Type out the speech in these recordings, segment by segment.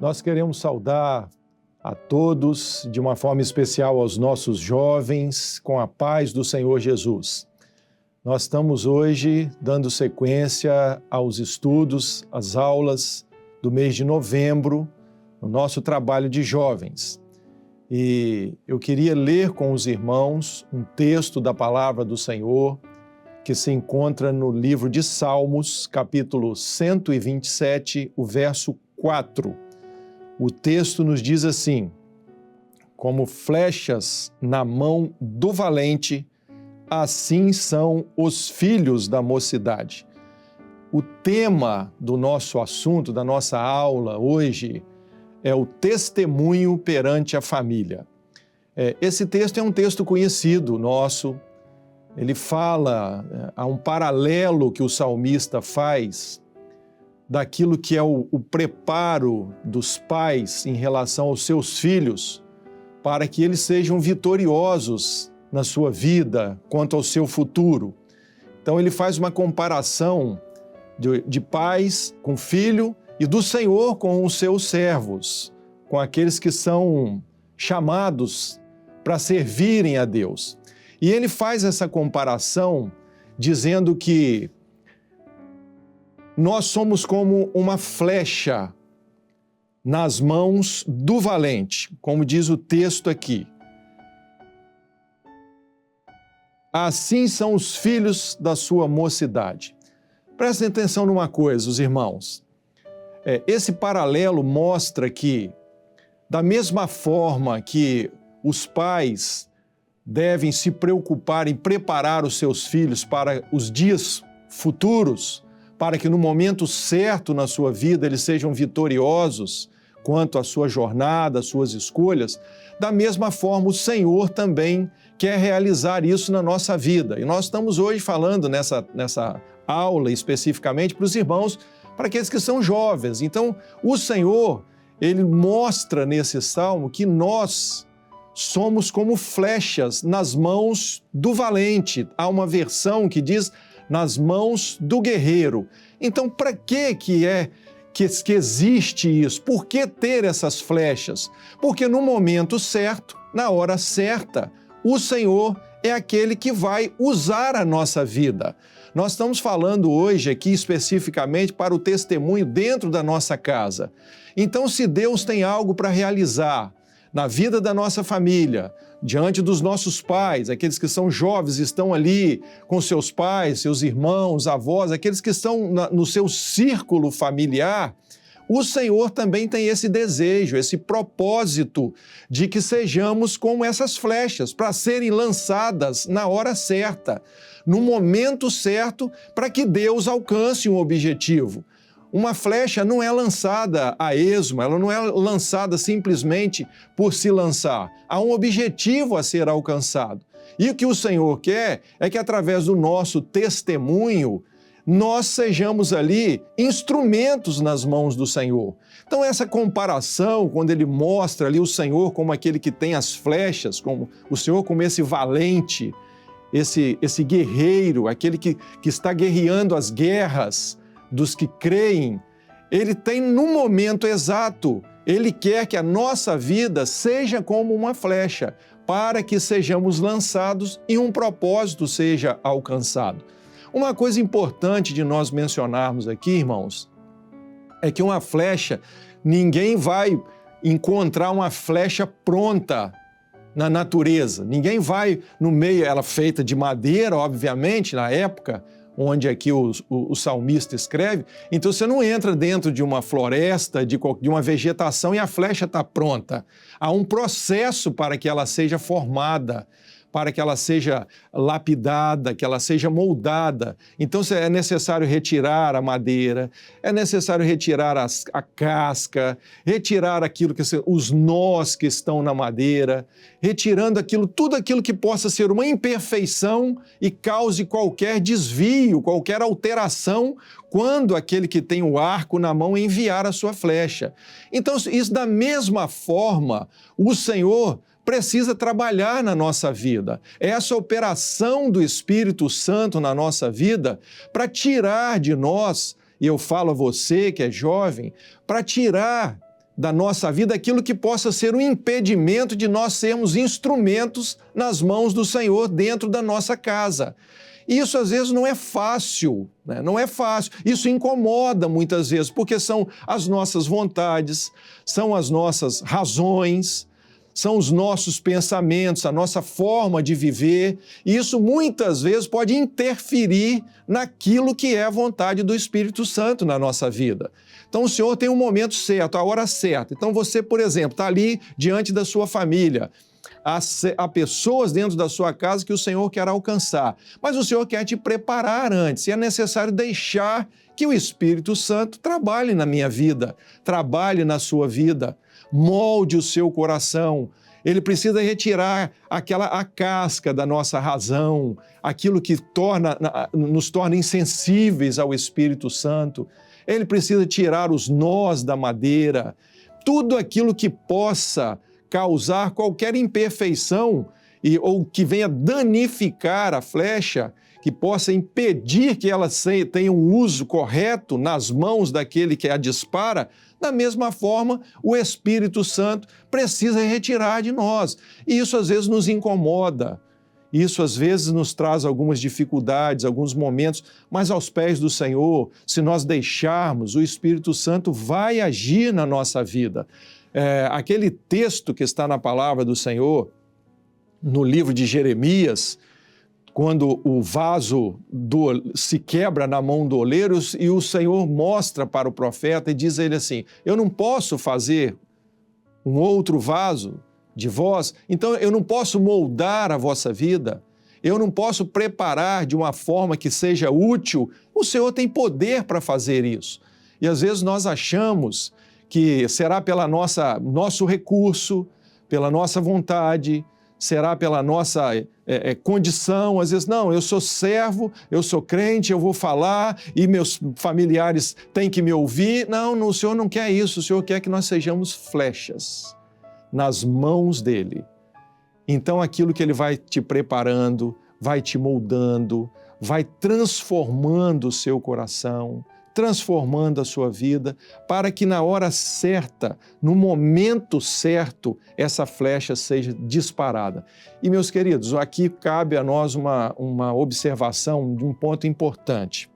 Nós queremos saudar a todos, de uma forma especial aos nossos jovens, com a paz do Senhor Jesus. Nós estamos hoje dando sequência aos estudos, às aulas do mês de novembro, no nosso trabalho de jovens. E eu queria ler com os irmãos um texto da palavra do Senhor que se encontra no livro de Salmos, capítulo 127, o verso 4. O texto nos diz assim: como flechas na mão do valente, assim são os filhos da mocidade. O tema do nosso assunto, da nossa aula hoje, é o testemunho perante a família. Esse texto é um texto conhecido nosso. Ele fala, há um paralelo que o salmista faz daquilo que é o preparo dos pais em relação aos seus filhos para que eles sejam vitoriosos na sua vida quanto ao seu futuro. Então ele faz uma comparação de pais com filho e do Senhor com os seus servos, com aqueles que são chamados para servirem a Deus. E ele faz essa comparação dizendo que nós somos como uma flecha nas mãos do valente, como diz o texto aqui. Assim são os filhos da sua mocidade. Prestem atenção numa coisa, os irmãos. Esse paralelo mostra que, da mesma forma que os pais devem se preocupar em preparar os seus filhos para os dias futuros, para que no momento certo na sua vida eles sejam vitoriosos quanto à sua jornada, às suas escolhas, da mesma forma o Senhor também quer realizar isso na nossa vida. E nós estamos hoje falando nessa aula especificamente para os irmãos, para aqueles que são jovens. Então, o Senhor, ele mostra nesse salmo que nós somos como flechas nas mãos do valente. Há uma versão que diz nas mãos do guerreiro. Então, para que existe isso? Por que ter essas flechas? Porque no momento certo, na hora certa, o Senhor é aquele que vai usar a nossa vida. Nós estamos falando hoje aqui especificamente para o testemunho dentro da nossa casa. Então, se Deus tem algo para realizar na vida da nossa família, diante dos nossos pais, aqueles que são jovens, estão ali com seus pais, seus irmãos, avós, aqueles que estão no seu círculo familiar, o Senhor também tem esse desejo, esse propósito de que sejamos como essas flechas, para serem lançadas na hora certa, no momento certo, para que Deus alcance um objetivo. Uma flecha não é lançada a esmo, ela não é lançada simplesmente por se lançar. Há um objetivo a ser alcançado. E o que o Senhor quer é que, através do nosso testemunho, nós sejamos ali instrumentos nas mãos do Senhor. Então, essa comparação, quando ele mostra ali o Senhor como aquele que tem as flechas, como o Senhor como esse valente, esse guerreiro, aquele que está guerreando as guerras dos que creem, ele tem no momento exato, ele quer que a nossa vida seja como uma flecha, para que sejamos lançados e um propósito seja alcançado. Uma coisa importante de nós mencionarmos aqui, irmãos, é que uma flecha, ninguém vai encontrar uma flecha pronta na natureza, ninguém vai no meio, ela feita de madeira, obviamente, na época, onde aqui o salmista escreve, então você não entra dentro de uma floresta, de uma vegetação e a flecha está pronta. Há um processo para que ela seja formada, para que ela seja lapidada, que ela seja moldada. Então é necessário retirar a madeira, é necessário retirar a casca, retirar os nós que estão na madeira, retirando tudo aquilo que possa ser uma imperfeição e cause qualquer desvio, qualquer alteração, quando aquele que tem o arco na mão enviar a sua flecha. Então, isso da mesma forma, o Senhor precisa trabalhar na nossa vida. É essa operação do Espírito Santo na nossa vida para tirar de nós, e eu falo a você que é jovem, para tirar da nossa vida aquilo que possa ser um impedimento de nós sermos instrumentos nas mãos do Senhor dentro da nossa casa. E isso às vezes não é fácil, né? Não é fácil. Isso incomoda muitas vezes, porque são as nossas vontades, são as nossas razões, são os nossos pensamentos, a nossa forma de viver. E isso muitas vezes pode interferir naquilo que é a vontade do Espírito Santo na nossa vida. Então o Senhor tem um momento certo, a hora certa. Então você, por exemplo, está ali diante da sua família. Há pessoas dentro da sua casa que o Senhor quer alcançar, mas o Senhor quer te preparar antes, e é necessário deixar que o Espírito Santo trabalhe na minha vida, trabalhe na sua vida, molde o seu coração. Ele precisa retirar a casca da nossa razão, aquilo que nos torna insensíveis ao Espírito Santo. Ele precisa tirar os nós da madeira, tudo aquilo que possa causar qualquer imperfeição ou que venha danificar a flecha, que possa impedir que ela tenha um uso correto nas mãos daquele que a dispara. Da mesma forma, o Espírito Santo precisa retirar de nós. E isso às vezes nos incomoda, isso às vezes nos traz algumas dificuldades, alguns momentos, mas aos pés do Senhor, se nós deixarmos, o Espírito Santo vai agir na nossa vida. Aquele texto que está na palavra do Senhor, no livro de Jeremias, quando o vaso se quebra na mão do oleiro e o Senhor mostra para o profeta e diz a ele assim: eu não posso fazer um outro vaso de vós, então eu não posso moldar a vossa vida, eu não posso preparar de uma forma que seja útil. O Senhor tem poder para fazer isso. E às vezes nós achamos que será pela nosso recurso, pela nossa vontade, será pela nossa condição. Às vezes, não, eu sou servo, eu sou crente, eu vou falar e meus familiares têm que me ouvir. Não, o Senhor não quer isso, o Senhor quer que nós sejamos flechas nas mãos dEle. Então, aquilo que Ele vai te preparando, vai te moldando, vai transformando o seu coração, transformando a sua vida, para que na hora certa, no momento certo, essa flecha seja disparada. E, meus queridos, aqui cabe a nós uma observação de um ponto importante.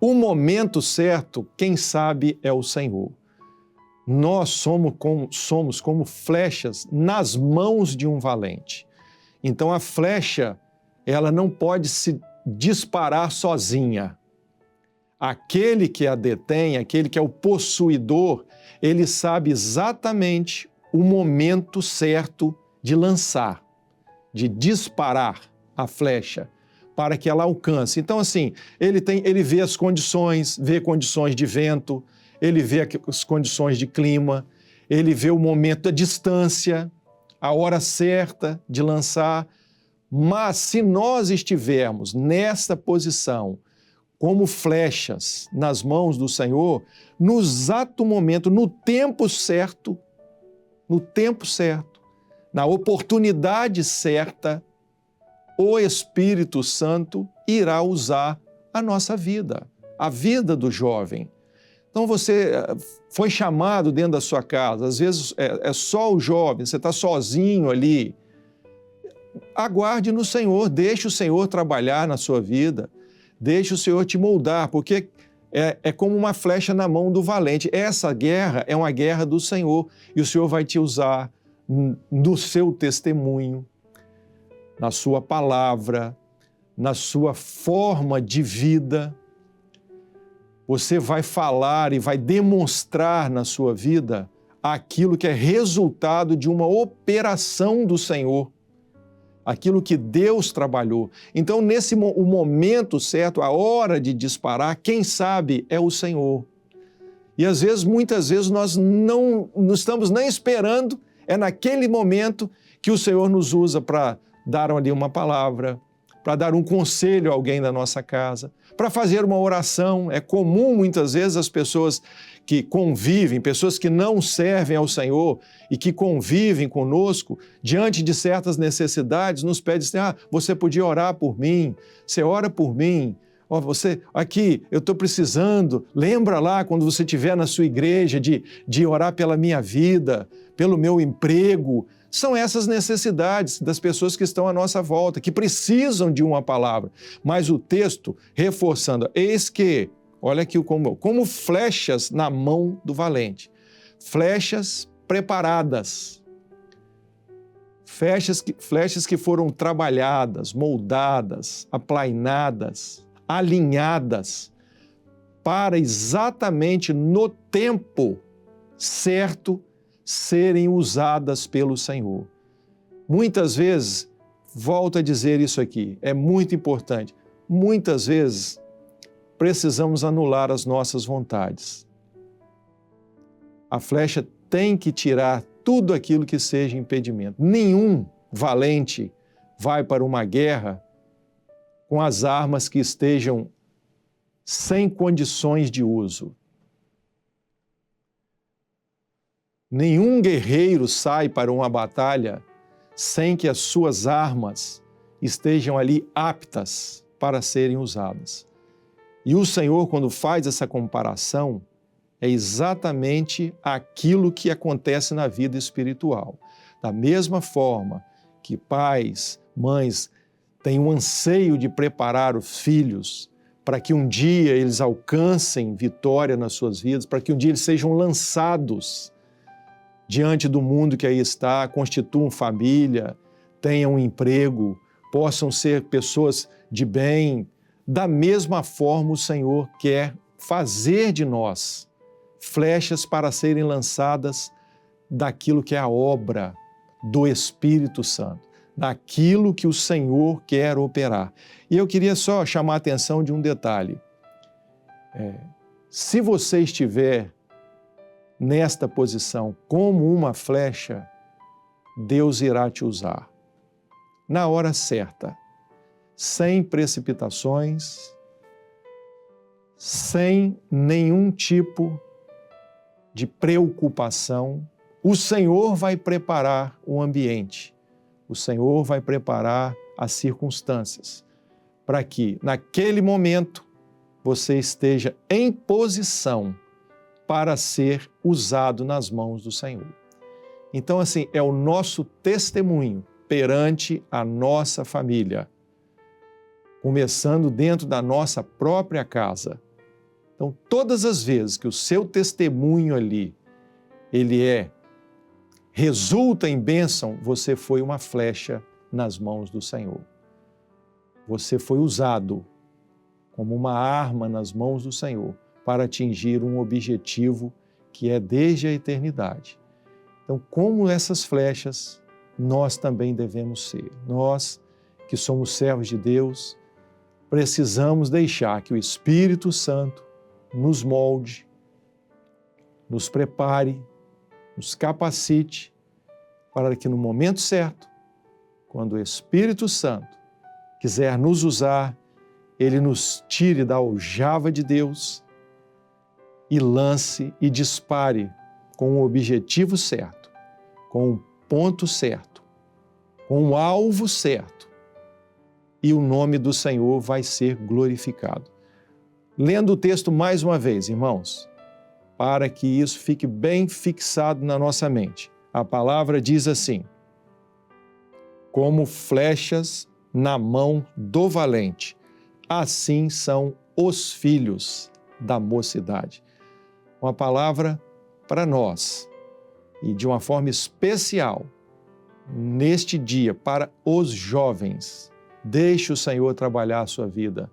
O momento certo, quem sabe, é o Senhor. Nós somos como flechas nas mãos de um valente. Então, a flecha, ela não pode se disparar sozinha. Aquele que a detém, aquele que é o possuidor, ele sabe exatamente o momento certo de lançar, de disparar a flecha para que ela alcance. Então, assim, ele vê as condições, vê condições de vento, ele vê as condições de clima, ele vê o momento da distância, a hora certa de lançar. Mas se nós estivermos nessa posição, como flechas nas mãos do Senhor, no exato momento, no tempo certo, na oportunidade certa, o Espírito Santo irá usar a nossa vida, a vida do jovem. Então você foi chamado dentro da sua casa, às vezes é só o jovem, você está sozinho ali. Aguarde no Senhor, deixe o Senhor trabalhar na sua vida. Deixe o Senhor te moldar, porque é como uma flecha na mão do valente. Essa guerra é uma guerra do Senhor e o Senhor vai te usar no seu testemunho, na sua palavra, na sua forma de vida. Você vai falar e vai demonstrar na sua vida aquilo que é resultado de uma operação do Senhor. Aquilo que Deus trabalhou. Então, o momento certo, a hora de disparar, quem sabe é o Senhor. E às vezes, muitas vezes, nós não estamos nem esperando, é naquele momento que o Senhor nos usa para dar ali uma palavra, para dar um conselho a alguém da nossa casa, para fazer uma oração. É comum, muitas vezes, as pessoas que convivem, pessoas que não servem ao Senhor e que convivem conosco, diante de certas necessidades, nos pedem assim: você podia orar por mim, você ora por mim, Ó, você, aqui, eu estou precisando, lembra lá quando você estiver na sua igreja de orar pela minha vida, pelo meu emprego. São essas necessidades das pessoas que estão à nossa volta, que precisam de uma palavra. Mas o texto, reforçando, eis que, olha aqui como flechas na mão do valente, flechas preparadas, flechas que foram trabalhadas, moldadas, aplainadas, alinhadas, para exatamente no tempo certo serem usadas pelo Senhor. Muitas vezes, volto a dizer isso aqui, é muito importante, muitas vezes precisamos anular as nossas vontades. A flecha tem que tirar tudo aquilo que seja impedimento. Nenhum valente vai para uma guerra com as armas que estejam sem condições de uso. Nenhum guerreiro sai para uma batalha sem que as suas armas estejam ali aptas para serem usadas. E o Senhor, quando faz essa comparação, é exatamente aquilo que acontece na vida espiritual. Da mesma forma que pais, mães têm um anseio de preparar os filhos para que um dia eles alcancem vitória nas suas vidas, para que um dia eles sejam lançados diante do mundo que aí está, constituam família, tenham um emprego, possam ser pessoas de bem. Da mesma forma, o Senhor quer fazer de nós flechas para serem lançadas daquilo que é a obra do Espírito Santo, daquilo que o Senhor quer operar. E eu queria só chamar a atenção de um detalhe. Se você estiver nesta posição como uma flecha, Deus irá te usar na hora certa, sem precipitações, sem nenhum tipo de preocupação. O Senhor vai preparar o ambiente, o Senhor vai preparar as circunstâncias para que, naquele momento, você esteja em posição para ser usado nas mãos do Senhor. Então, assim, é o nosso testemunho perante a nossa família, começando dentro da nossa própria casa. Então, todas as vezes que o seu testemunho ali, resulta em bênção, você foi uma flecha nas mãos do Senhor. Você foi usado como uma arma nas mãos do Senhor para atingir um objetivo que é desde a eternidade. Então, como essas flechas, nós também devemos ser. Nós, que somos servos de Deus, precisamos deixar que o Espírito Santo nos molde, nos prepare, nos capacite, para que no momento certo, quando o Espírito Santo quiser nos usar, Ele nos tire da aljava de Deus e lance e dispare com o objetivo certo, com o ponto certo, com o alvo certo, e o nome do Senhor vai ser glorificado. Lendo o texto mais uma vez, irmãos, para que isso fique bem fixado na nossa mente. A palavra diz assim: como flechas na mão do valente, assim são os filhos da mocidade. Uma palavra para nós, e de uma forma especial, neste dia, para os jovens. Deixe o Senhor trabalhar a sua vida.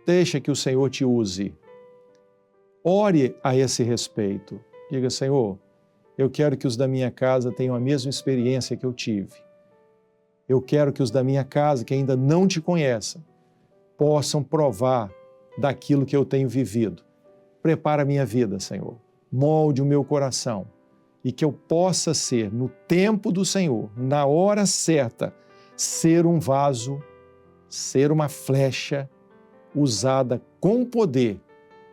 Deixa que o Senhor te use. Ore a esse respeito. Diga: Senhor, eu quero que os da minha casa tenham a mesma experiência que eu tive. Eu quero que os da minha casa, que ainda não te conhecem, possam provar daquilo que eu tenho vivido. Prepara a minha vida, Senhor. Molde o meu coração e que eu possa ser, no tempo do Senhor, na hora certa, ser um vaso, ser uma flecha usada com poder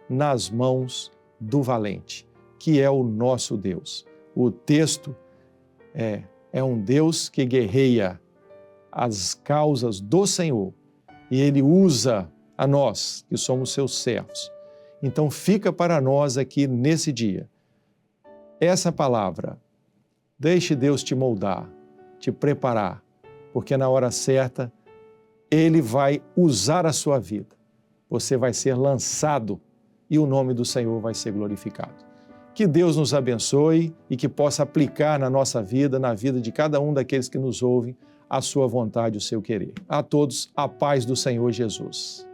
nas mãos do valente, que é o nosso Deus. O texto é um Deus que guerreia as causas do Senhor e Ele usa a nós que somos seus servos. Então fica para nós aqui nesse dia essa palavra. Deixe Deus te moldar, te preparar, porque na hora certa Ele vai usar a sua vida. Você vai ser lançado e o nome do Senhor vai ser glorificado. Que Deus nos abençoe e que possa aplicar na nossa vida, na vida de cada um daqueles que nos ouvem, a sua vontade, o seu querer. A todos, a paz do Senhor Jesus.